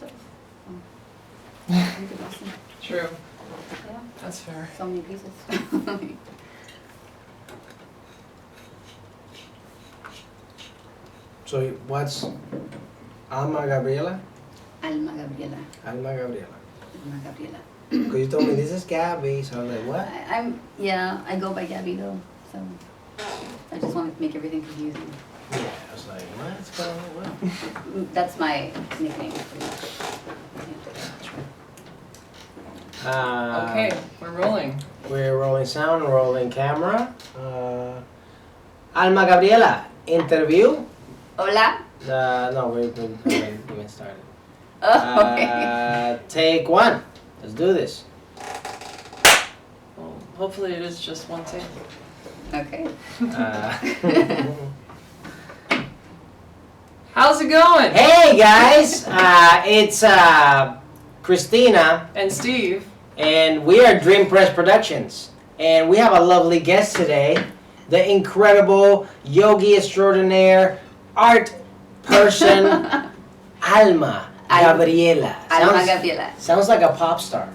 yourself. You could listen. True. Yeah. That's fair. So many pieces. So what's Alma Gabriela? Alma Gabriela. Alma Gabriela. Alma Gabriela. Because you told me this is Gabby, so I was like, what? I go by Gabby though, so I just want to make everything confusing. Yeah, I was like, what's going on? What? That's my nickname. Okay, we're rolling. We're rolling sound, rolling camera. Alma Gabriela, interview. Hola. No, we haven't even started. Oh, okay. Take one. Let's do this. Well, hopefully it is just one take. Okay. How's it going? Hey guys, it's Christina And Steve. and we are Dream Press Productions, and we have a lovely guest today, the incredible yogi extraordinaire, art person, Alma Gabriela. Alma Gabriela. Sounds like a pop star.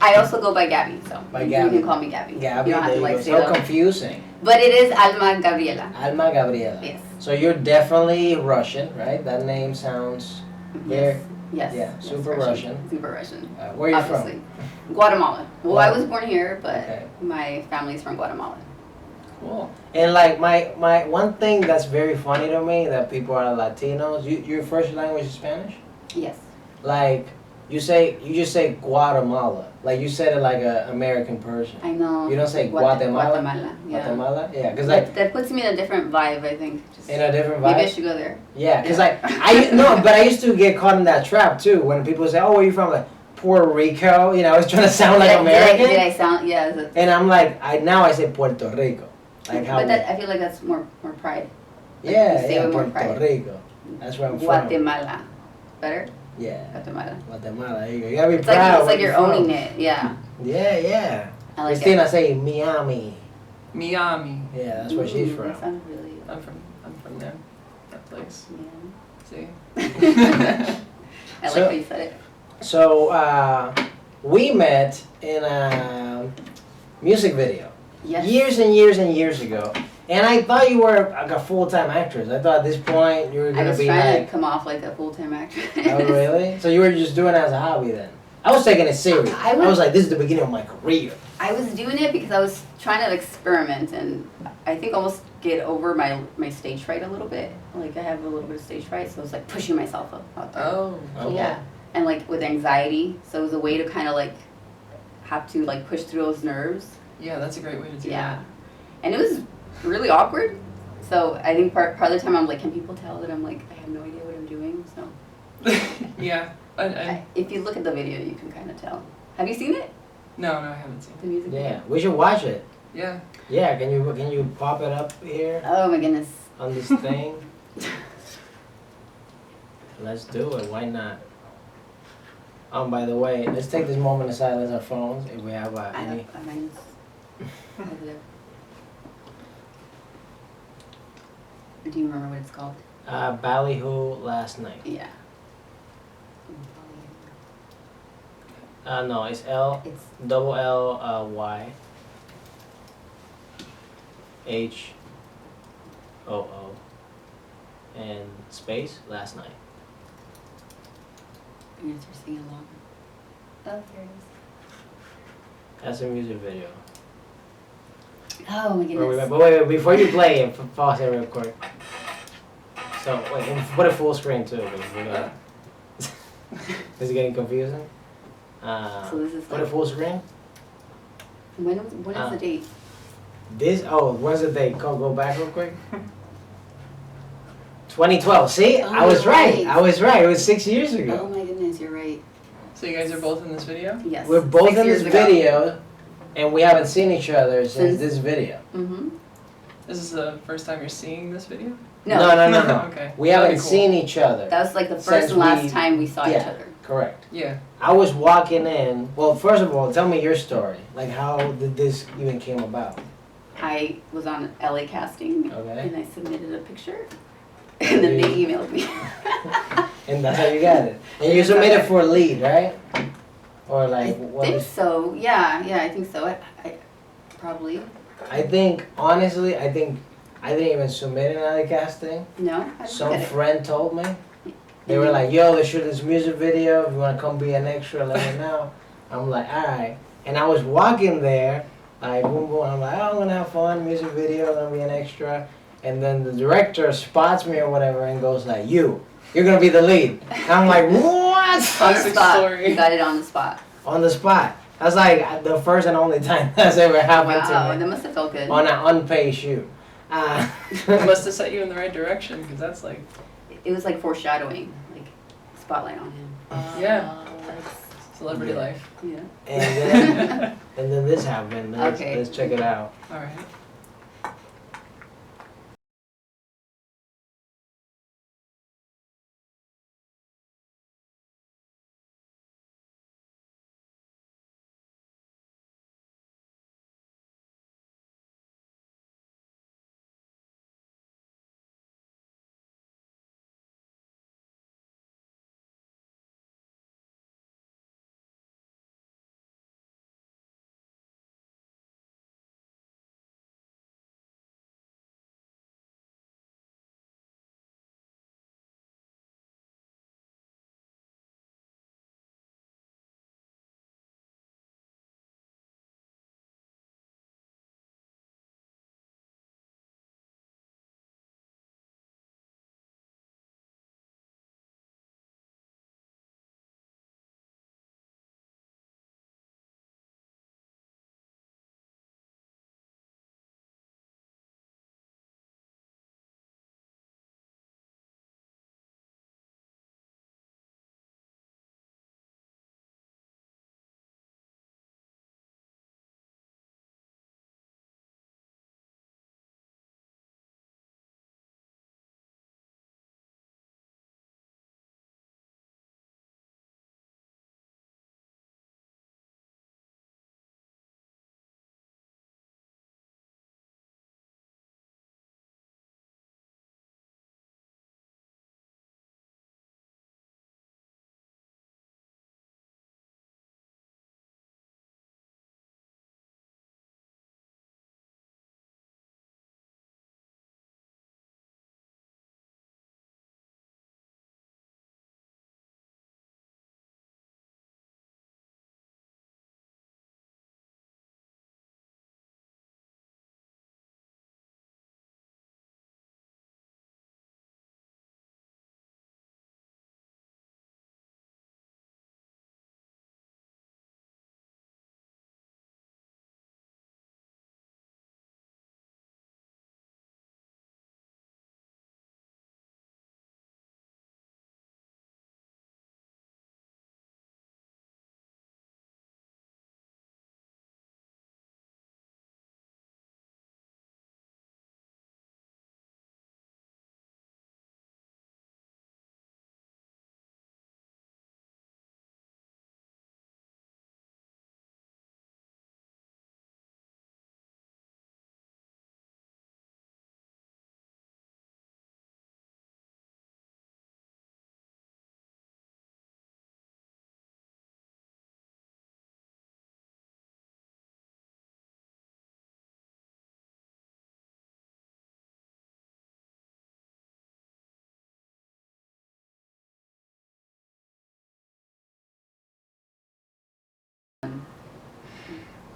I also go by Gabby, so By you Gabby. can call me Gabby. Gabby, You don't have there to you go. say So though. confusing. But it is Alma Gabriela. Alma Gabriela. Yes. So you're definitely Russian, right? That name sounds very, Yes. yeah, Yes, super Russian. Super Russian. Where are you Obviously. from? Guatemala. Well, I was born here, but Okay. my family's from Guatemala. Cool. And like my one thing that's very funny to me that people are Latinos. Your first language is Spanish. Yes. Like you just say Guatemala. Like you said it like an American person. I know. You don't say Guatemala? Guatemala. Yeah. Guatemala. Yeah, because like That puts me in a different vibe, I think. Just in a different vibe. maybe I should go there. Yeah, because Yeah. like but I used to get caught in that trap too when people say, "Oh, where you from?" Like Puerto Rico. You know, I was trying to sound like American. Did I sound? Yeah. Is it, And I'm like, now I say Puerto Rico. Like how? but that I feel like that's more pride. Like, Yeah, you say yeah, with more Puerto pride. Rico. That's where I'm from. Guatemala. Better. Yeah, Guatemala. Guatemala. There you go. You gotta be It's proud. like where you're from. owning it. Yeah. Yeah, yeah. I like Christina it. say Miami. Miami. Yeah, that's where she's Ooh, from. That sounds really. I'm from there. That place. Yeah. See? I like So- how you said it. So we met in a music video Yes. years and years and years ago, and I thought you were like a full-time actress. I thought at this point you were I gonna was be trying like, to come off like a full-time actress. oh really? So you were just doing it as a hobby then? I was taking it serious. I I was was- like, this is the beginning of my career. I was doing it because I was trying to experiment and I think almost get over my stage fright a little bit. Like I have a little bit of stage fright, so I was like pushing myself out there. Oh. Okay. Yeah. And like with anxiety, so it was a way to kind of like have to like push through those nerves. Yeah, that's a great way to do Yeah. And it was really awkward. So I think part of the time I'm like, can people tell that I'm like, I have no idea what I'm doing? So that. Yeah. I, if you look at the video, you can kind of tell. Have you seen it? no, I haven't seen The music Yeah, video? we should watch it. it. Yeah. Yeah, can you pop it up here Oh my goodness. on this thing? Let's do it. Why not? By the way, let's take this moment to silence our phones if we have I any. have mine's over there. Do you remember what it's called? Ballyhoo last night. Yeah. No, it's It's double L Y H O O and space last night. you're just singing along. Oh, here it is. That's a music video. Oh my goodness. But wait, before you play it, pause it real quick. So wait, and put it full screen too. Because we got. Is it getting confusing? So this is put like- it full screen. When is the date? When's the date? Go back real quick. 2012. See, Oh, I was right. right. I was right. It was 6 years Oh ago. my goodness, you're right. So you guys are both in this video? Yes. We're both 6 in years this ago. video, and we haven't seen each other since Since- this video. Mm-hmm. This is the first time you're seeing this video? No. No. Okay. We That'd haven't be cool. seen each other. That was like the first Since and last we- time we saw each yeah. other. Correct. Yeah. I was walking in. Well, first of all, tell me your story. Like, how did this even came about? I was on LA casting Okay. and I submitted a picture and then they emailed me. And that's how you got it. And you submitted for a lead, right? Or I like what think is, so. Yeah, I think so. I probably I think honestly, I didn't even submit another casting. no. I didn't Some get it. friend told me. They were like, yo, let's shoot this music video. If you want to come be an extra, let me know. I'm like, all right. And I was walking there, like, boom, boom. I'm like, oh, I'm going to have fun, music video, I'm going to be an extra. And then the director spots me or whatever and goes like, you're going to be the lead. And I'm like, what? On the Classic spot. story. You got it on the spot. On the spot. That's like the first and only time that's ever happened Wow, to that me. must have felt good. On an unpaid shoot. It must have set you in the right direction, because that's like, It was like foreshadowing, like spotlight on him. yeah, That's, celebrity Yeah. life. yeah. And then this happened. Okay. Let's check it out. All right.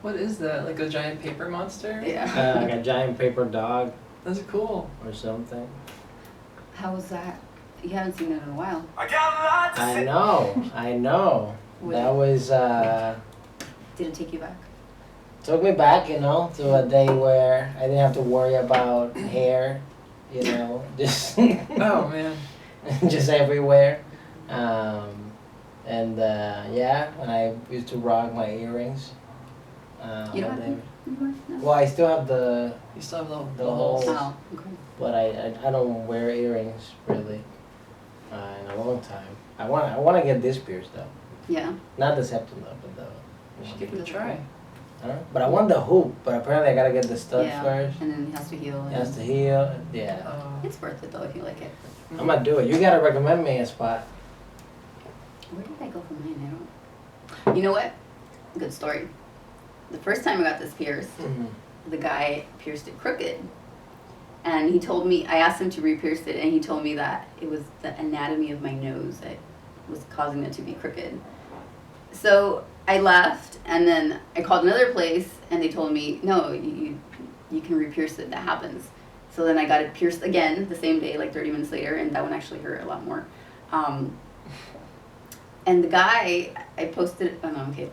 What is that? Like a giant paper monster? Yeah. Like a giant paper dog That's cool. or something. How was that? You haven't seen it in a while. I know. What- That was, Did it take you back? took me back, to a day where I didn't have to worry about hair, just, Oh man. just everywhere. When I used to rock my earrings. You don't have they- to anymore? No? Well, I still have the, You still have The the holes. holes. Oh, okay. but I don't wear earrings really in a long time. I want to get this pierced though. Yeah. Not the septum though, but You should give it a try. But I want the hoop. But apparently I gotta get the stud Yeah. first. And then it has to heal. It has to heal. Yeah, Oh. It's worth it though if you like it. I'm gonna do it. You gotta recommend me a spot. Where did I go from mine? I don't. You know what? Good story. The first time I got this pierced, the guy pierced it crooked. And he told me, I asked him to re-pierce it, and he told me that it was the anatomy of my nose that was causing it to be crooked. So I left, and then I called another place, and they told me, no, you can re-pierce it, that happens. So then I got it pierced again the same day, like 30 minutes later, and that one actually hurt a lot more. And the guy, I posted, oh no, okay.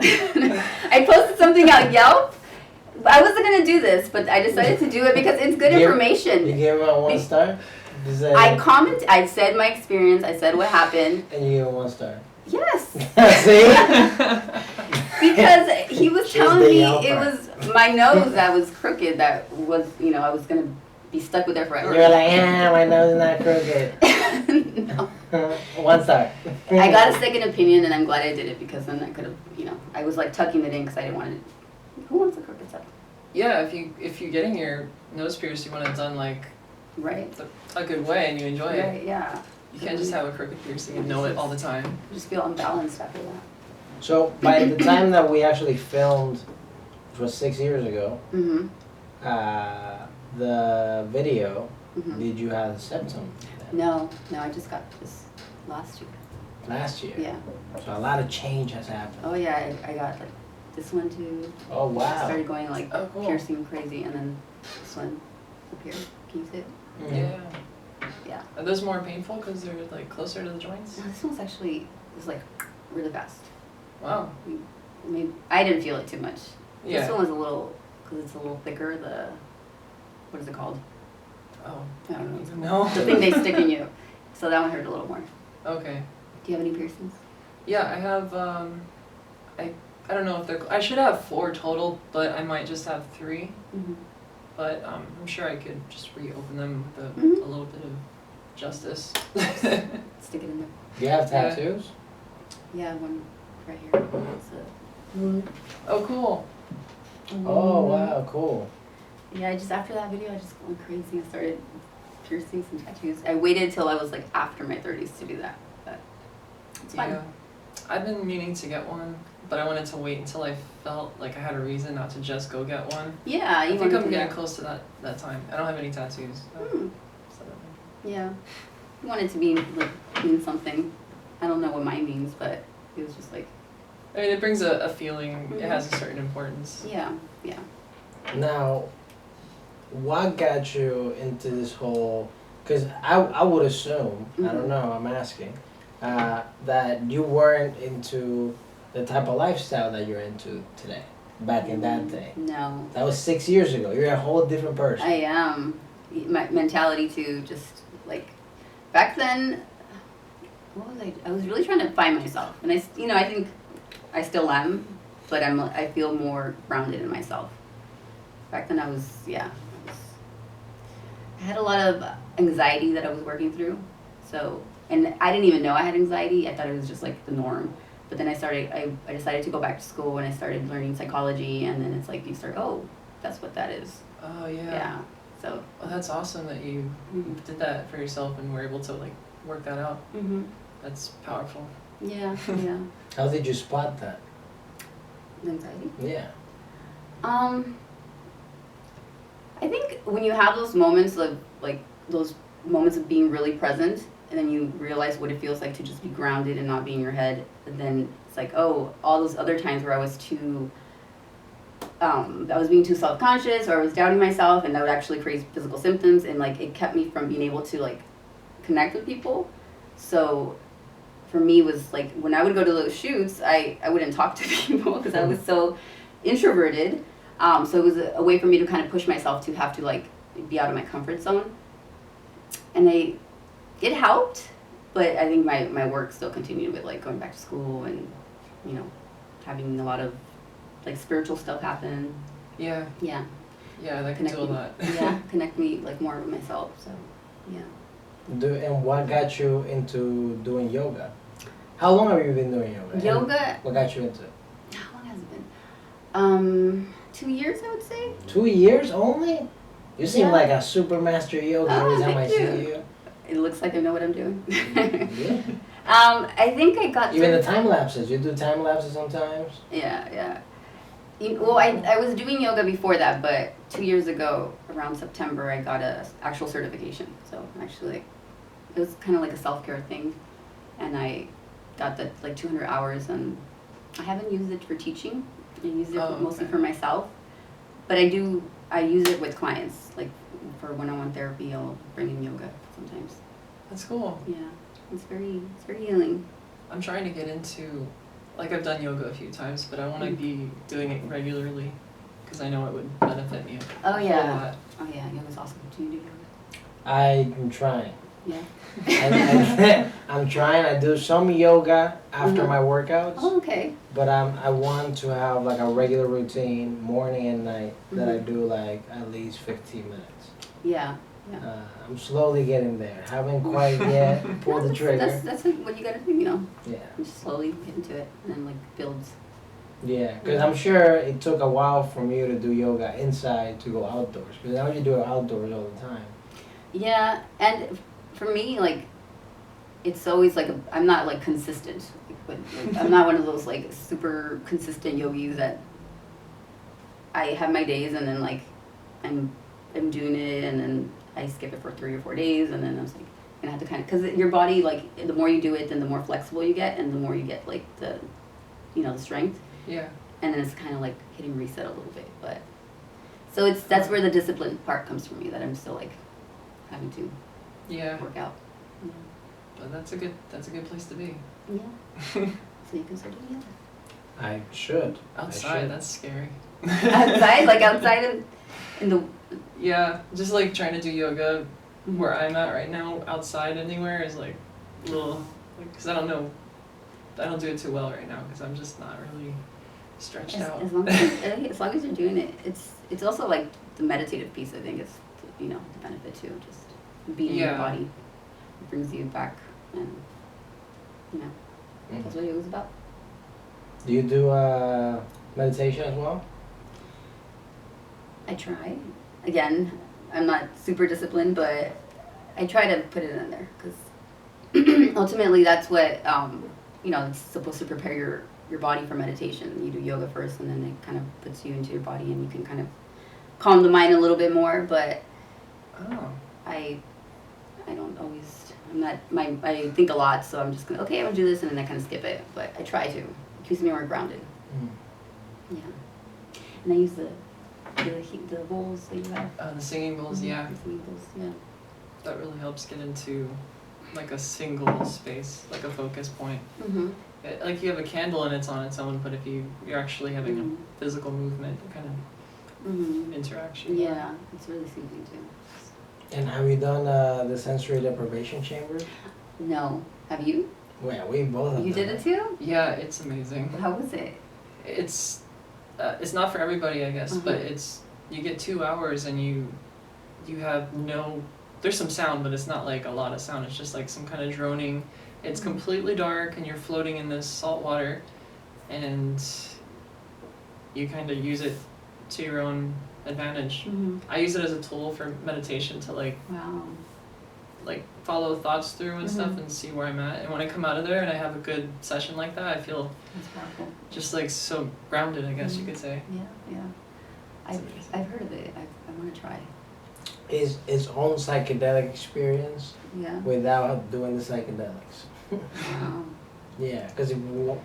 I posted something on Yelp. I wasn't gonna do this, but I decided to do it because it's good information. You gave him a 1 star? I said my experience, I said what happened. And you gave him 1 star? Yes. See? Because he was telling me Yelper. it was my nose that was crooked, that was, I was gonna be stuck with there forever. You were like, my nose is not crooked. No. 1 star. I got a second opinion, and I'm glad I did it, because then I could have, I was like tucking it in because I didn't want it. Who wants a crooked stuff? Yeah, if you're getting your nose pierced, you want it done like Right. a good way and you enjoy it. Right, yeah. You can't just have a crooked piercing and know it all the time. I just feel unbalanced after that. So, by the time that we actually filmed, which was 6 years ago, Mm-hmm. the video, Mm-hmm. did you have the septum then? No, I just got this last year. Last year? Yeah. So a lot of change has happened. Oh yeah, I got like this one too. Oh, I wow. started going like Oh, cool. piercing crazy, and then this one up here. Can you see it? Mhm. Yeah. Yeah. Are those more painful because they're like closer to the joints? No, this one's actually, it was like really fast. Wow. Maybe I didn't feel it too much. This Yeah. one was a little, because it's a little thicker. What is it called? Oh. I don't know. No. The thing they stick in you. So that one hurt a little more. Okay. Do you have any piercings? Yeah, I have. I don't know if they're. I should have 4 total, but I might just have 3. Mm-hmm. But I'm sure I could just reopen them with Mhm. a little bit of justice. Stick it in there. Do you have tattoos? Yeah, one right here. It's a moon. Oh, cool. Oh, wow, cool. Yeah, after that video, I just went crazy. I started piercings and tattoos. I waited till I was like after my 30s to do that, but it's fun. Yeah. I've been meaning to get one, but I wanted to wait until I felt like I had a reason not to just go get one. Yeah, I you think wanna I'm do getting that. close to that time. I don't have any tattoos. Hmm. So. Yeah, you want it to be like mean something. I don't know what mine means, but it was just like I mean, it brings a feeling. Mhm. It has a certain importance. yeah. Now, what got you into this whole, because I would assume, I don't Mhm. know, I'm asking, that you weren't into the type of lifestyle that you're into today, back in that day. No, That was 6 years ago. You're a whole different person. I am. My mentality to just like back then. What was I? I was really trying to find myself, and I think I still am, but I feel more grounded in myself. Back then I had a lot of anxiety that I was working through. So, and I didn't even know I had anxiety. I thought it was just like the norm. But then I decided to go back to school, and I started learning psychology, and then it's like you start, oh, that's what that is. Oh yeah. Yeah. So. Well, that's awesome that you did that for yourself and were able to like work that out. Mm-hmm. That's powerful. Yeah. Yeah. How did you spot that? Anxiety. Yeah. I think when you have those moments of being really present, and then you realize what it feels like to just be grounded and not be in your head, and then it's like, oh, all those other times where I was being too self-conscious, or I was doubting myself, and that would actually create physical symptoms, and like it kept me from being able to like connect with people. So for me, it was like when I would go to those shoots, I wouldn't talk to people because I was so introverted. So it was a way for me to kind of push myself to have to like be out of my comfort zone. And it helped, but I think my work still continued with like going back to school and, having a lot of like spiritual stuff happen. Yeah. Yeah. Yeah, that can do a lot. Yeah, connect me like more with myself. So, yeah. And what got you into doing yoga? How long have you been doing yoga? Yoga. And what got you into it? How long has it been? 2 years, I would say. 2 years only? You seem Yeah. like a super master yogi every time I thank see you. you. It looks like I know what I'm doing. Yeah. I think I got Even the time lapses. You do time lapses sometimes. Yeah. Well, I was doing yoga before that, but 2 years ago, around September, I got a actual certification. So actually, it was kind of like a self-care thing, and I got the like 200 hours, and I haven't used it for teaching. I use it mostly for myself, but I use it with clients, like for one-on-one therapy. I'll bring in yoga sometimes. That's cool. Yeah, it's very healing. I'm trying to get into, like I've done yoga a few times, but I want to be doing it regularly because I know it would benefit me a whole lot. Oh yeah, yoga's awesome. Do you do yoga? I'm trying. Yeah. I'm trying. I do some yoga after my workouts. Oh, okay. But I want to have like a regular routine, morning and night, that I do like at least 15 minutes. Yeah. I'm slowly getting there. Haven't quite yet pulled the trigger. That's what you gotta do, you know. Yeah. Just slowly get into it, and then like builds. Yeah, because I'm sure it took a while from you to do yoga inside to go outdoors. Because now you do it outdoors all the time. Yeah, and for me, like, it's always like I'm not like consistent. Like, I'm not one of those like super consistent yogis that I have my days and then like I'm doing it and then I skip it for 3 or 4 days and then I was like gonna have to kind of, because your body, like, the more you do it, then the more flexible you get and the more you get like the, the strength. Yeah. And then it's kind of like hitting reset a little bit, but so that's where the discipline part comes from me, that I'm still like having to work out. Yeah. But that's a good place to be. Yeah. So you can start doing yoga. I should. Outside, that's scary. outside in the. Yeah, just like trying to do yoga where I'm at right now, outside anywhere is like a little, like, because I don't do it too well right now because I'm just not really stretched out. As long as you're doing it, it's also like the meditative piece. I think is the benefit too. Just being in your body, it brings you back, and that's what it was about. Do you do meditation as well? I try. Again, I'm not super disciplined, but I try to put it in there because ultimately that's what it's supposed to prepare your body for meditation. You do yoga first, and then it kind of puts you into your body, and you can kind of calm the mind a little bit more. But I don't always. I think a lot, so I'm just gonna I'm gonna do this, and then I kind of skip it. But I try to. It keeps me more grounded. Yeah, and I use the bowls that you have. The singing bowls, yeah. The singing bowls, yeah. That really helps get into like a single space, like a focus point. Mm-hmm. Like you have a candle and it's on its own, but if you're actually having a physical movement, kind of interaction. Yeah, it's really soothing too. And have you done the sensory deprivation chamber? No. Have you? Well, we both have. You did it too? Yeah, it's amazing. How was it? It's not for everybody, I guess, but you get 2 hours and you have there's some sound, but it's not like a lot of sound. It's just like some kind of droning. It's completely dark and you're floating in this salt water, and you kind of use it to your own advantage. I use it as a tool for meditation to like follow thoughts through and stuff and see where I'm at. And when I come out of there and I have a good session like that, I feel just like so grounded, I guess you could say. Yeah. I've heard of it. I want to try. Is its own psychedelic experience without doing the psychedelics. Wow. Yeah, because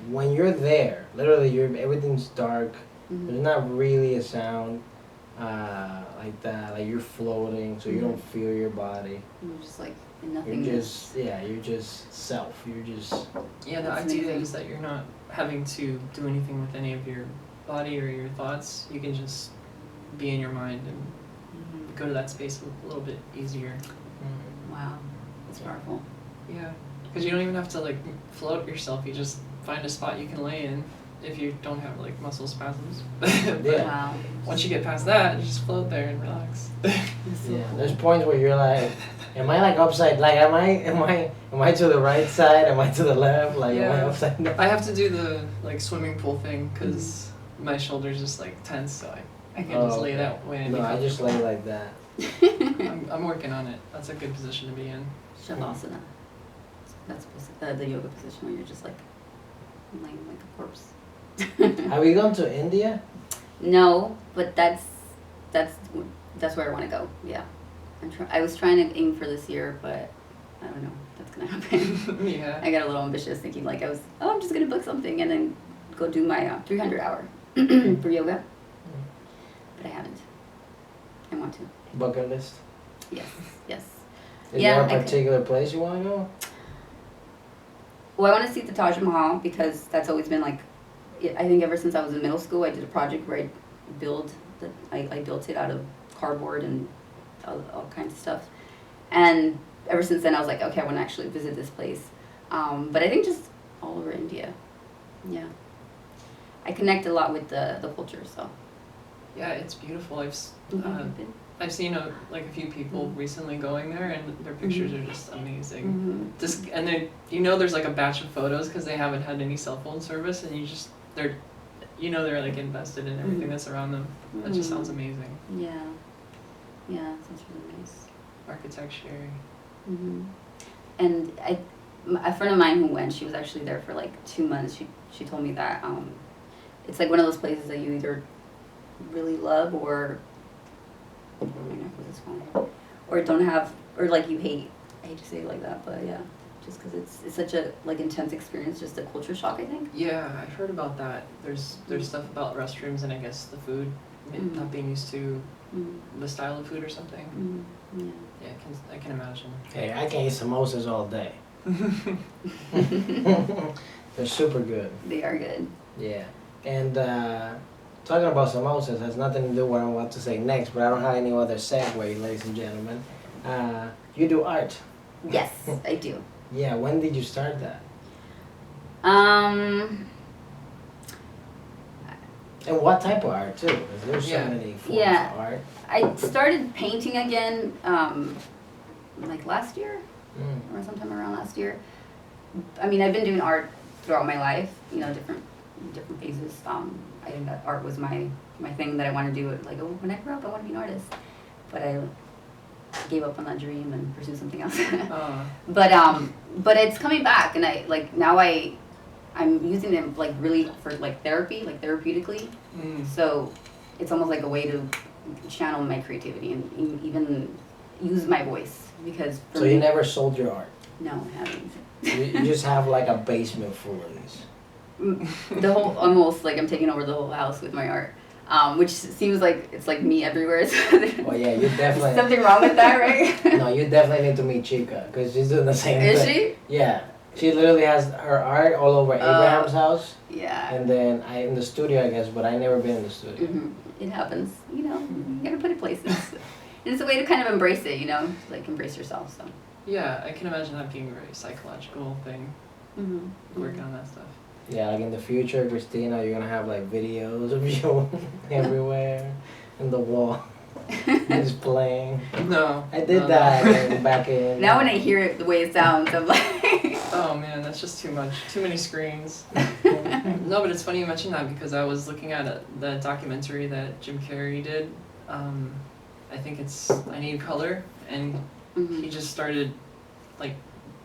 when you're there, literally everything's dark. There's not really a sound like that. Like you're floating, so you don't feel your body. You're just like in nothingness. You're just self. You're just. Yeah, the idea is that you're not having to do anything with any of your body or your thoughts. You can just be in your mind and go to that space a little bit easier. Wow, that's powerful. Yeah, because you don't even have to like float yourself. You just find a spot you can lay in if you don't have like muscle spasms. Wow. Once you get past that, you just float there and relax. There's points where you're like, am I like upside? Like am I to the right side? Am I to the left? Like am I upside down? I have to do the like swimming pool thing because my shoulders just like tense, so I can't just lay that way. No, I just lay like that. I'm working on it. That's a good position to be in. Shavasana. That's the yoga position where you're just like laying like a corpse. Have you gone to India? No, but that's where I want to go. Yeah, I was trying to aim for this year, but I don't know if that's gonna happen. Yeah. I got a little ambitious, thinking like I'm just gonna book something and then go do my 300 hour for yoga, but I haven't. I want to. Bucket list. Yes. Is Yeah, there a particular place you want to go? Well, I want to see the Taj Mahal because that's always been like, I think ever since I was in middle school, I did a project where I built it out of cardboard and all kinds of stuff. And ever since then, I was like, okay, I want to actually visit this place. But I think just all over India. Yeah. I connect a lot with the culture, so. Yeah, it's beautiful. Been? I've seen a few people recently going there, and their pictures are just amazing. And there's like a batch of photos because they haven't had any cell phone service, and they're like invested in everything that's around them. That just sounds amazing. Yeah, sounds really nice. Architecture. And a friend of mine who went, she was actually there for like 2 months. She told me that it's like one of those places that you either really love or don't have, or like you hate. I hate to say it like that, but yeah, just because it's such a like intense experience, just a culture shock, I think. Yeah, I've heard about that. There's stuff about restrooms and I guess the food not being used to the style of food or something. Yeah, I can imagine. Hey, I can eat samosas all day. They're super good. They are good. Yeah, and talking about samosas has nothing to do with what I'm about to say next, but I don't have any other segue, ladies and gentlemen. You do art. Yes, I do. Yeah, when did you start that? Um, And what type of art too? Because there's so many forms of art. I started painting again like last year or sometime around last year. I mean, I've been doing art throughout my life, different phases. I think that art was my thing that I want to do. Like, when I grow up, I want to be an artist. But I gave up on that dream and pursued something else. But it's coming back, and I'm using them like really for like therapy, like therapeutically. So it's almost like a way to channel my creativity and even use my voice because. So you never sold your art? No, I haven't. You just have like a basement full of these. The whole, almost like I'm taking over the whole house with my art, which seems like it's like me everywhere. Well, yeah, you definitely. Something wrong with that, right? No, you definitely need to meet Chica because she's doing the same thing. Is she? Yeah, she literally has her art all over Abraham's house. Yeah. And then in the studio, I guess, but I never been in the studio. It happens, you gotta put it places. And it's a way to kind of embrace it, like embrace yourself. So. Yeah, I can imagine that being a very psychological thing. Working on that stuff. Yeah, like in the future, Christina, you're gonna have like videos of you everywhere in the wall, just playing. No. I did that back in. Now when I hear it the way it sounds, I'm like. Oh man, that's just too much. Too many screens. No, but it's funny you mentioned that because I was looking at the documentary that Jim Carrey did. I think it's I Need Color, and he just started like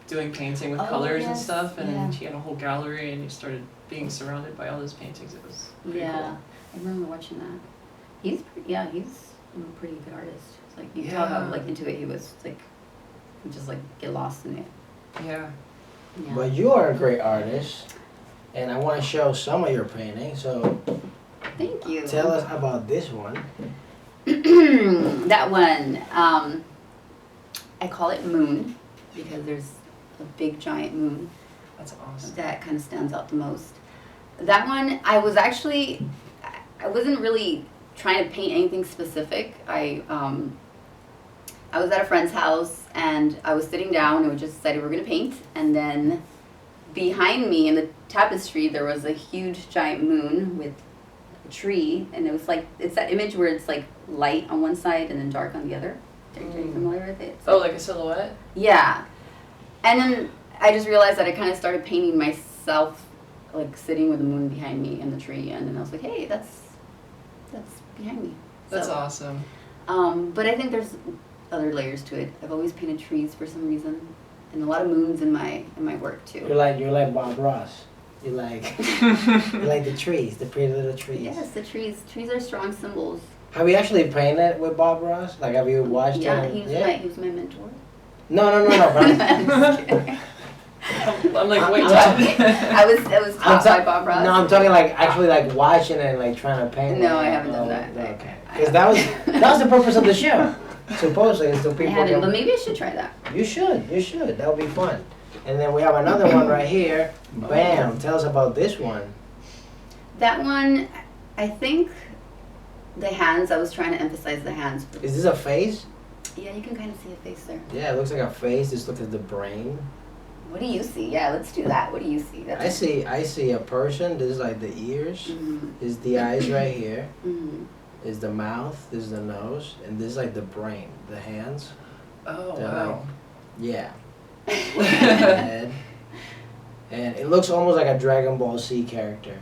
doing painting with colors and stuff, and he had a whole gallery, and he started being surrounded by all his paintings. It was pretty cool. I remember watching that. He's a pretty good artist. It's like you tell how like into it he was. Like he just like get lost in it. Yeah. But you are a great artist, and I want to show some of your paintings. So thank you. Tell us about this one. That one, I call it Moon because there's a big giant moon. That's awesome. That kind of stands out the most. That one, I wasn't really trying to paint anything specific. I was at a friend's house and I was sitting down and we just decided we were gonna paint, and then behind me in the tapestry there was a huge giant moon with a tree, and it was like, it's that image where it's like light on one side and then dark on the other. Are you familiar with it? Like a silhouette? Yeah. And then I just realized that I kind of started painting myself like sitting with the moon behind me and the tree, and then I was like, hey, that's behind me. That's awesome. But I think there's other layers to it. I've always painted trees for some reason, and a lot of moons in my work too. You're like Bob Ross. You like the trees, the pretty little trees. Yes, the trees. Trees are strong symbols. Have you actually painted with Bob Ross? Like, have you watched him? He was my mentor. No. But I'm like, wait, what? I was taught by Bob Ross. No, I'm talking like actually like watching it and like trying to paint. No, I haven't done that. Okay, because that was the purpose of the show. Supposedly, is so people. I haven't, but maybe I should try that. You should. That would be fun. And then we have another one right here. Bam! Tell us about this one. That one, I think, the hands. I was trying to emphasize the hands. Is this a face? Yeah, you can kind of see a face there. Yeah, it looks like a face. This looks like the brain. What do you see? Yeah, let's do that. What do you see? I see a person. This is like the ears. Mm-hmm. This is the eyes right here. Mm-hmm. This is the mouth. This is the nose, and this is like the brain. The hands. Oh, They're wow. Yeah. Head. And it looks almost like a Dragon Ball Z character.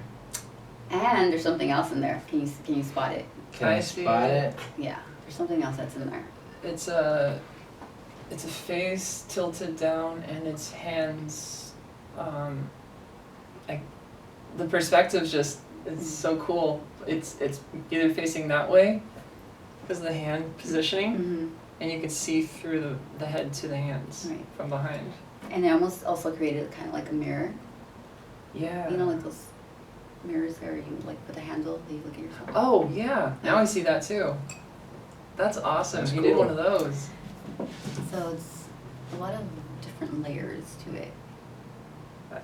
And there's something else in there. Can you spot it? Can I spot it? Yeah, there's something else that's in there. It's a face tilted down and its hands, like, the perspective's just, it's so cool. It's either facing that way, because of the hand positioning, Mm-hmm. and you can see through the head to the hands Right. from behind. And it almost also created kind of like a mirror. Yeah. You know, like those mirrors where you like put the handle, that you look at yourself. Oh, yeah. Now I see that too. That's awesome. That's He did cool. one of those. So it's a lot of different layers to it.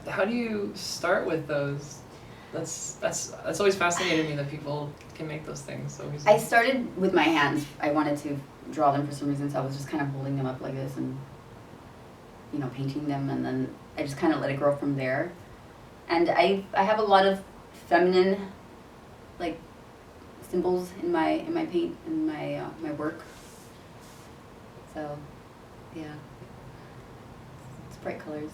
How do you start with those? That's always fascinated me that people can make those things so easily. I started with my hands. I wanted to draw them for some reason, so I was just kind of holding them up like this and, you know, painting them, and then I just kind of let it grow from there. And I have a lot of feminine, like, symbols in my paint, in my work. So, yeah, it's bright colors.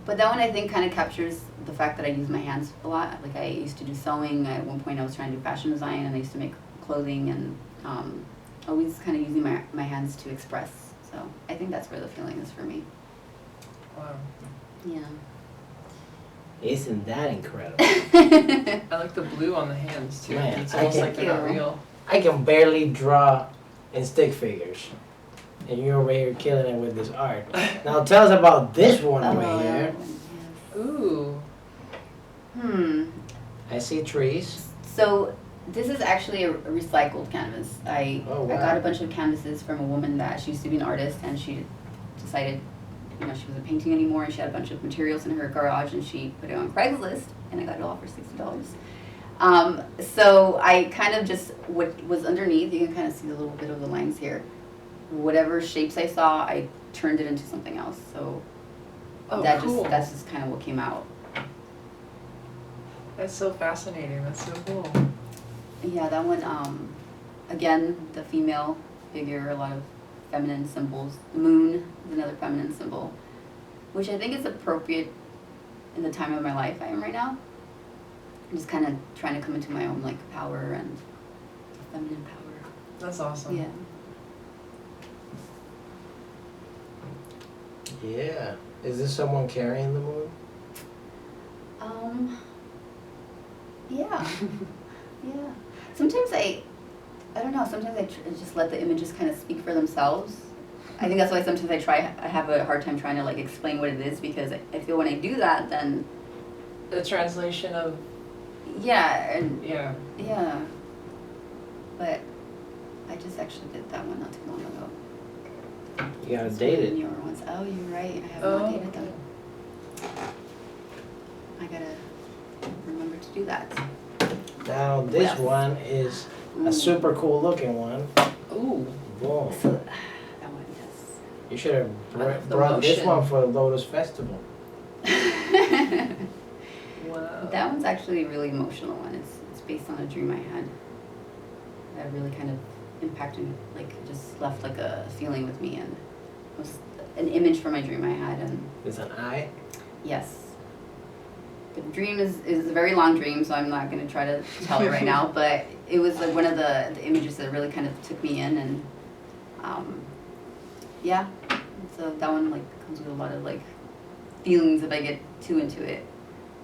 But that one I think kind of captures the fact that I use my hands a lot. Like, I used to do sewing. At one point I was trying to do fashion design, and I used to make clothing, and always kind of using my hands to express. So I think that's where the feeling is for me. Wow. Yeah. Isn't that incredible? I like the blue on the hands too. Man, It's I almost can- like they're not real. I can barely draw in stick figures. And you're over here killing it with this art. Now tell us about this one over here. that one, Ooh. yes. I see trees. So this is actually a recycled canvas. I got a bunch of canvases from a woman that she used to be an artist, and she decided, you know, she wasn't painting anymore, and she had a bunch of materials in her garage, and she put it on Craigslist, and I got it all for $60. So I kind of just, what was underneath, you can kind of see a little bit of the lines here. Whatever shapes I saw, I turned it into something else. So that's just kind of what came out. That's so fascinating. That's so cool. Yeah, that one, again, the female figure, a lot of feminine symbols. The moon is another feminine symbol, which I think is appropriate in the time of my life I am right now. I'm just kind of trying to come into my own, like, power and feminine power. That's awesome. Yeah. Yeah. Is this someone carrying the moon? Yeah. Yeah. Sometimes I don't know, sometimes I just let the images kind of speak for themselves. I think that's why sometimes I have a hard time trying to, like, explain what it is, because I feel when I do that, then... The translation of... Yeah, and... Yeah. Yeah. But I just actually did that one not too long ago. You gotta It's date one of it. the newer ones. Oh, you're right. I have not dated them. I gotta remember to do that. Now this Yes. one is Ooh. a super cool looking one. Ooh. Boom. So, that one, yes. You should have The brought this motion. one for the Lotus Festival. Wow. That one's actually a really emotional one. It's based on a dream I had. That really kind of impacted, like, it just left like a feeling with me, and it was an image from my dream I had, and It's an eye. yes. The dream is a very long dream, so I'm not going to try to tell it right now, but it was like one of the images that really kind of took me in, and yeah, so that one, like, comes with a lot of like feelings if I get too into it.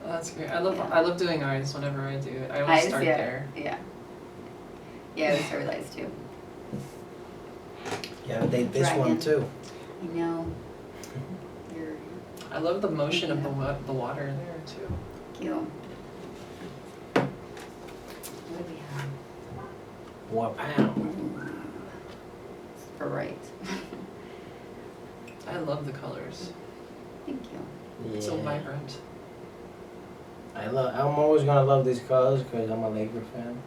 Oh, that's great. I Yeah. love doing eyes whenever I do it. I always start yeah, there. Yeah. Yeah, I always start with eyes too. Yeah, they this one Dragon. too. I know. You're I love the motion of Yeah. the water there too. cute. What do we have? Wow. For right. I love the colors. Thank you. Yeah. So vibrant. I'm always gonna love these colors because I'm a Laker fan.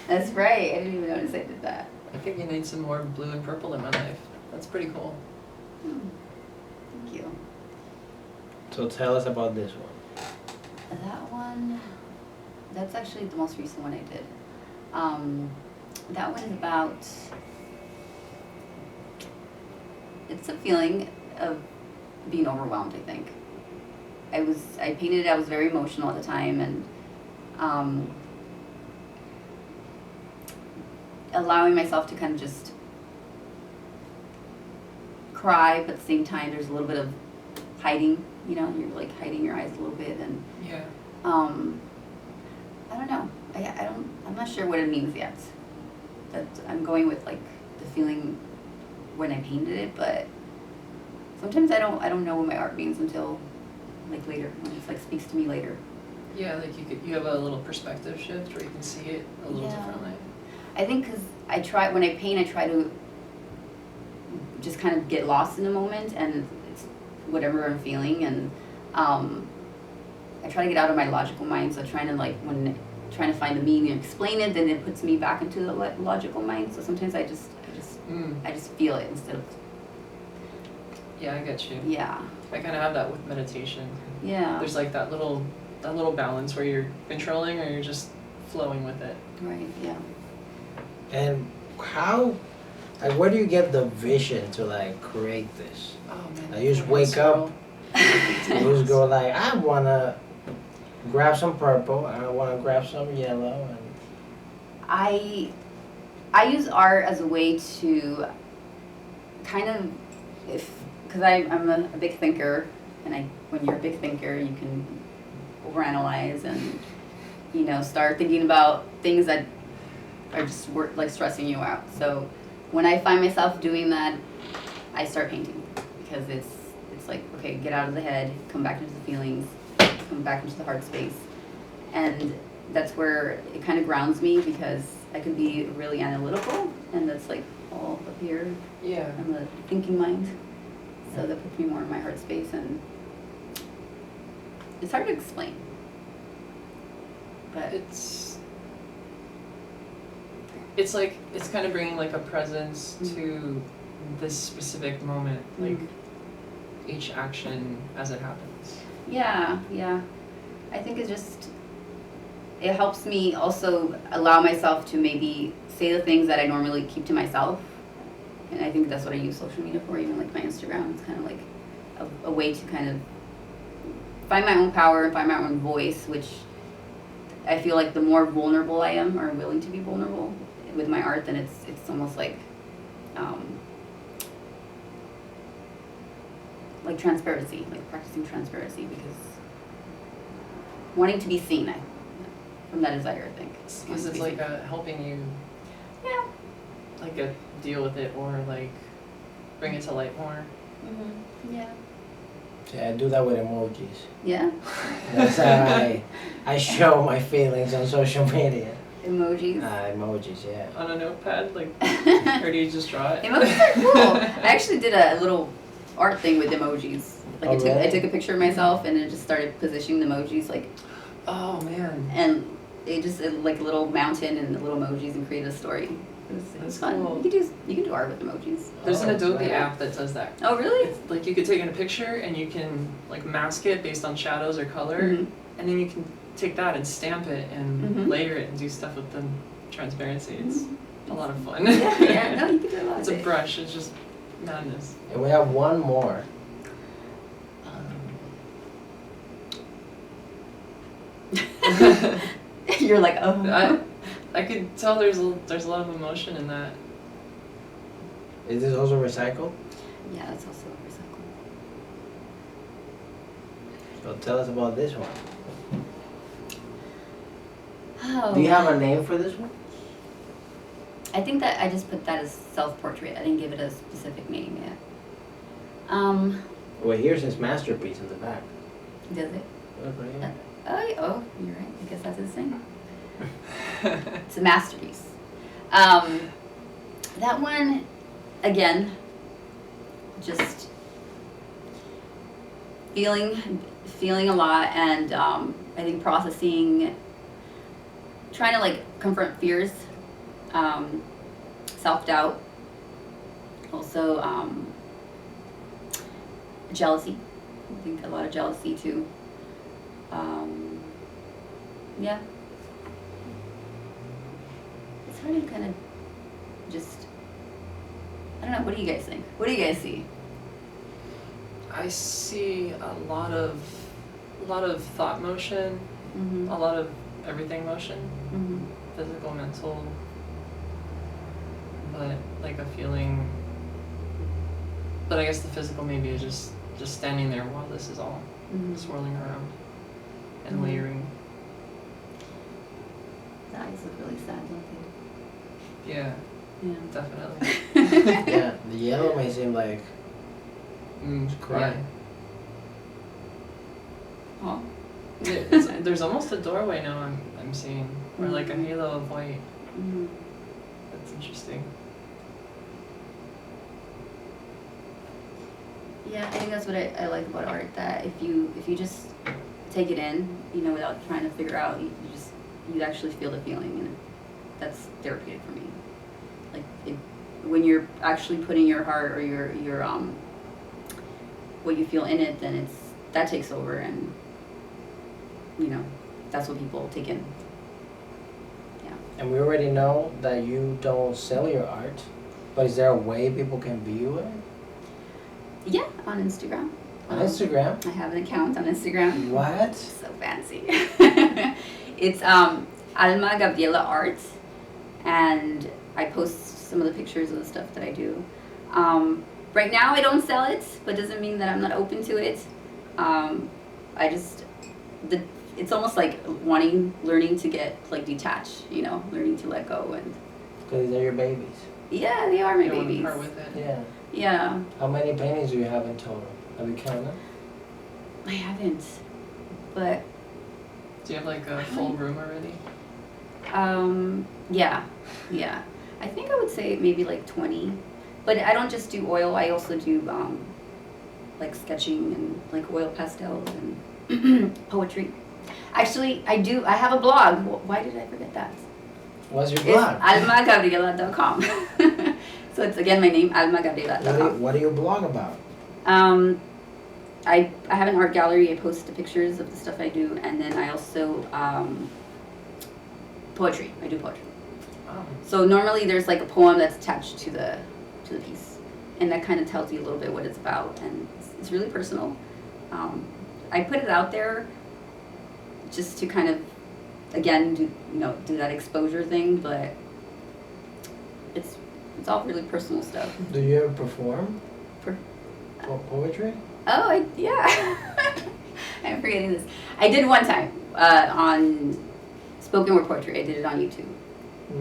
That's right. I didn't even notice I did that. I think you need some more blue and purple in my life. That's pretty cool. Thank you. So tell us about this one. That one, that's actually the most recent one I did. That one is about, it's a feeling of being overwhelmed, I think. I painted it, I was very emotional at the time, and allowing myself to kind of just cry, but at the same time there's a little bit of hiding, you know, you're like hiding your eyes a little bit, and Yeah. I don't know. I'm not sure what it means yet. That I'm going with like the feeling when I painted it, but sometimes I don't know what my art means until like later, when it like speaks to me later. Yeah, like you have a little perspective shift where you can see it a little Yeah. differently. I think because when I paint, I try to just kind of get lost in the moment, and it's whatever I'm feeling, and I try to get out of my logical mind. So trying to find the meaning and explain it, then it puts me back into the logical mind. So sometimes I just feel it instead of Yeah, I get you. yeah. I kind of have that with meditation. Yeah. There's like that little balance where you're controlling or you're just flowing with it. Right. Yeah. And how, like, where do you get the vision to like create this? Oh man. Like, you just wake up, you just go like, I wanna grab some purple, I wanna grab some yellow, and I use art as a way to kind of, because I'm a big thinker, and when you're a big thinker, you can overanalyze and, you know, start thinking about things that are just like stressing you out. So when I find myself doing that, I start painting, because it's like, okay, get out of the head, come back into the feelings, come back into the heart space, and that's where it kind of grounds me, because I can be really analytical, and that's like all up here Yeah. in the thinking mind. So that puts me more in my heart space, and it's hard to explain. But It's like it's kind of bringing like a presence to this specific moment, like each action as it happens. yeah. I think it helps me also allow myself to maybe say the things that I normally keep to myself. And I think that's what I use social media for, even like my Instagram. It's kind of like a way to kind of find my own power and find my own voice, which I feel like the more vulnerable I am, or willing to be vulnerable with my art, then it's almost like transparency, like practicing transparency, because wanting to be seen, from that desire, I think. Because it's like helping you, Yeah. like deal with it or like bring it to light more. Yeah. yeah, I do that with emojis. Yeah. That's how I show my feelings on social media. Emojis. Emojis, yeah. On a notepad, like, or do you just draw it? Emojis are cool. I actually did a little art thing with emojis. Like Oh, really? I took a picture of myself and it just started positioning the emojis, like, Oh man. and it just like a little mountain and the little emojis, and created a story. It was That's fun. cool. You can do art with emojis. There's an Oh, Adobe right. app that does that. Oh really? It's like you could take in a picture and you can like mask it based on shadows or color, Mhm. and then you can take that and stamp it and Mhm. layer it and do stuff with the transparency. It's a lot of fun. Yeah. No, you can do a lot It's of a it. brush. It's just madness. And we have one more. You're like, oh. I could tell there's a lot of emotion in that. Is this also recycled? Yeah, that's also recycled. So tell us about this one. Oh. Do you have a name for this one? I think that I just put that as self-portrait. I didn't give it a specific name yet. Well, here's his masterpiece in the back. Does it? Look right here. Oh, you're right. I guess that's his thing. It's a masterpiece. That one, again, just feeling a lot, and I think processing, trying to like confront fears, self-doubt, also jealousy. I think a lot of jealousy too. Yeah. It's hard to kind of just, I don't know, what do you guys think? What do you guys see? I see a lot of thought motion, Mm-hmm. a lot of everything motion, Mm-hmm. physical, mental, but like a feeling. But I guess the physical maybe is just standing there while this is all Mm-hmm. swirling around and Mhm. layering. The eyes look really sad, don't Yeah, they? definitely. Yeah, the yellow may seem like crying. Oh. Yeah. There's almost a doorway now I'm seeing, or like a halo of white. Mm-hmm. That's interesting. Yeah, I think that's what I like about art, that if you just take it in, without trying to figure out, you actually feel the feeling, and that's therapeutic for me. Like when you're actually putting your heart or your what you feel in it, then that takes over, and that's what people take in. Yeah. And we already know that you don't sell your art, but is there a way people can view it? Yeah, on Instagram. On Instagram? I have an account on Instagram. What? So fancy. It's Alma Gabriela Art, and I post some of the pictures of the stuff that I do. Right now I don't sell it, but doesn't mean that I'm not open to it. It's almost like learning to get like detached, learning to let go, and Because they're your babies. yeah, they are my You don't want to babies. part with it. Yeah. Yeah, How many paintings do you have in total? Have you counted them? I haven't, but Do you have like a full room already? yeah. I think I would say maybe like 20, but I don't just do oil. I also do like sketching and like oil pastels and poetry. Actually, I have a blog. Why did I forget that? What's your It's blog? almagabriela.com. So it's again my name, almagabriela.com. What do you blog about? I have an art gallery. I post the pictures of the stuff I do, and then I also poetry. I do poetry. Oh. So normally there's like a poem that's attached to the piece, and that kind of tells you a little bit what it's about, and it's really personal. I put it out there just to kind of, again, do that exposure thing, but it's all really personal stuff. Do you ever perform poetry? Oh, yeah. I'm forgetting this. I did one time on spoken word poetry. I did it on YouTube.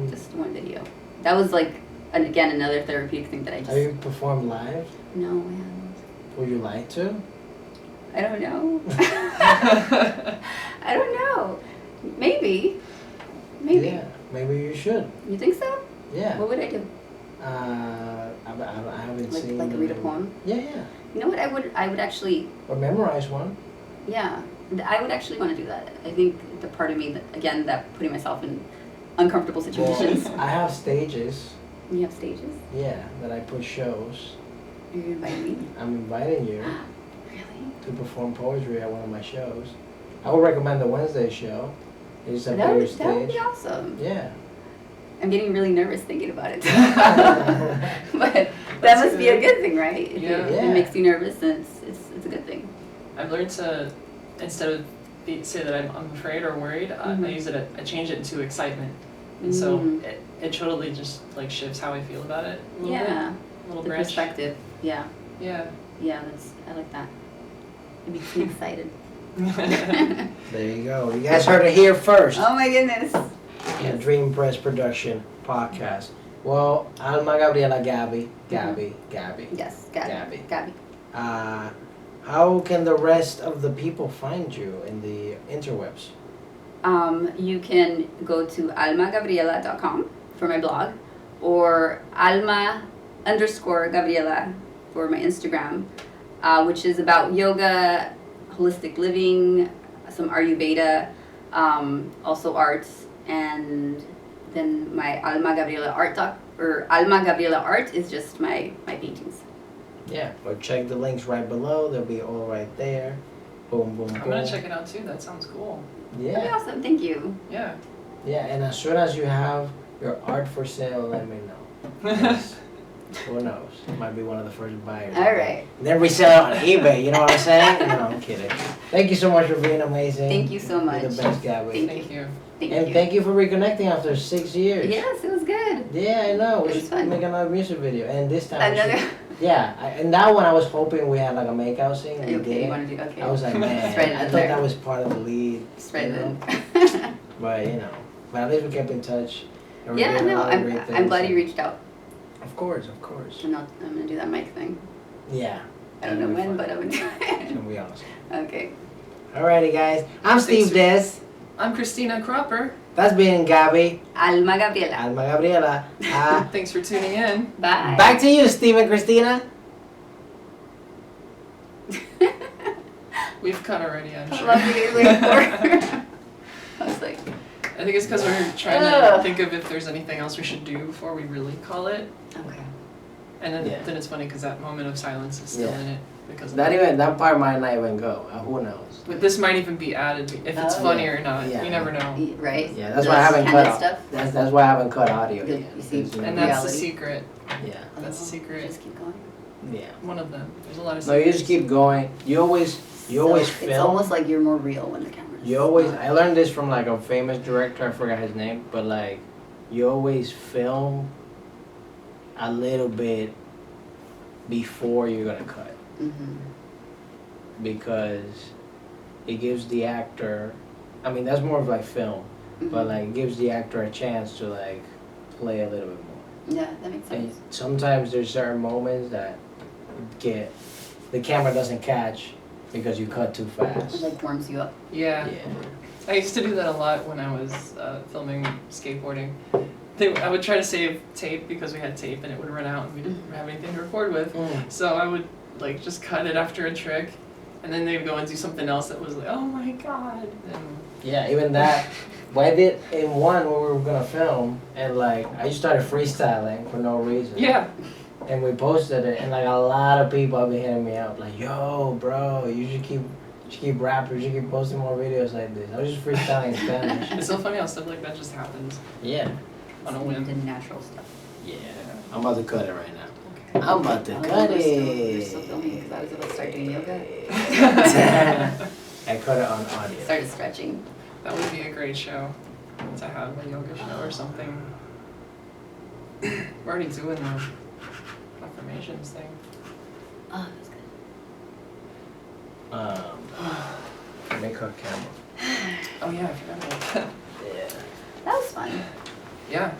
Just one video. That was like, again, another therapeutic thing that I just... Have you performed live? No, I haven't. Would you like to? I don't know. I don't know. Maybe. Yeah, maybe you should. You think so? Yeah. What would I do? I haven't seen. Like read a poem? Yeah. You know what? I would actually... Or memorize one. Yeah. I would actually want to do that. I think the part of me that, again, that putting myself in uncomfortable situations. Well, I have stages. You have stages? Yeah, that I put shows. Are you inviting me? I'm inviting you Really? to perform poetry at one of my shows. I would recommend the Wednesday show. It's a That bigger would stage. be awesome. Yeah. I'm getting really nervous thinking about it. But that must be a good thing, right? If Yeah. it makes you nervous, then it's a good thing. I've learned to, instead of say that I'm afraid or worried, I change it into excitement. And so it totally just like shifts how I feel about it a little bit. Yeah. A little The branch. perspective. Yeah. Yeah. Yeah, I like that. It makes me excited. There you go. You guys heard it here first. Oh my goodness. The Dream Press Production podcast. Well, Alma, Gabriela, Gabby. Yes, Gabby. How can the rest of the people find you in the interwebs? You can go to almagabriela.com for my blog, or Alma_Gabriela for my Instagram, which is about yoga, holistic living, some Ayurveda, also arts, and then my Alma Gabriela Alma Gabriela Art is just my paintings. Yeah, or check the links right below. They'll be all right there. Boom, boom, boom. I'm gonna check it out too. That sounds cool. Yeah. That'd be awesome. Thank you. Yeah. Yeah, and as soon as you have your art for sale, let me know. 'Cause who knows? It might be one of the first buyers. All right. Then resell it on eBay, you know what I'm saying? No, I'm kidding. Thank you so much for being amazing. Thank you so much. You're the best, Gabby. Thank you. Thank you. Thank you for reconnecting after 6 years. Yes, it was good. Yeah, I know. We It was should fun. make another music video. And this time we Another. should, and that one I was hoping we had like a makeout scene. We Okay, did. you want to do? Okay. I was like, man, Just write it I in thought there. that was part of the lead. Just write you it know? in. But at least we kept in touch. And we're Yeah, doing a no, lot of great I'm things. glad you reached out. Of course. And I'm gonna do that mic thing. Yeah. I don't know That'd be when, fun. but I'm gonna do It's it. gonna be awesome. Okay. Alrighty, guys. I'm Steve Des. I'm Christina Cropper. That's been Gabby. Alma Gabriela. Alma Gabriela. Thanks for tuning in. Bye. Back to you, Steve and Christina. We've cut already, I'm How sure. long did you wait for? I was like, I think it's because we're trying to think of if there's anything else we should do before we really call it. okay. And then, Yeah. then it's funny because that moment of silence is still Yeah. in it. Because of That part might not even go. Who knows? But this might even be added if it's Oh. funny or not. Yeah. You never know. Right? Yeah, that's why I haven't cut candid out. stuff. That's why I haven't cut audio Good, yet. you see. because, And know, that's the Reality. secret. yeah. That's the secret. Just keep going. Yeah. One of them. There's a lot of No, you secrets. just keep going. You always It's film. almost like you're more real when the camera's. You always. I learned this from like a famous director. I forgot his name, but like, you always film a little bit before you're gonna cut, Mm-hmm. because it gives the actor. I mean, that's more of like film, but like it gives the actor a chance to like play a little bit more. Yeah, that makes And sense. sometimes there's certain moments that the camera doesn't catch because you cut too It fast. like warms you up. Yeah. Yeah. I used to do that a lot when I was filming skateboarding. I would try to save tape because we had tape and it would run out and we didn't have anything to record with. Mm. So I would like just cut it after a trick, and then they'd go and do something else that was like, oh my god. And Yeah, even that. Well, I did in one when we were gonna film, and like I just started freestyling for no reason. yeah, And we posted it, and like a lot of people have been hitting me up, like, "Yo, bro, you should keep rapping. You should keep posting more videos like this." I was just freestyling in Spanish. it's so funny how stuff like that just happens Yeah. on a The whim. natural stuff. Yeah. I'm about to cut it right now. Okay. I'm about to Oh, cut we're it. still filming because I was about to start doing yoga. I cut it on audio. Started stretching. That would be a great show to have a yoga show or something. We're already doing the affirmations thing. Oh, that's good. Make her camera. Oh yeah, I forgot about that. Yeah. That was fun. Yeah.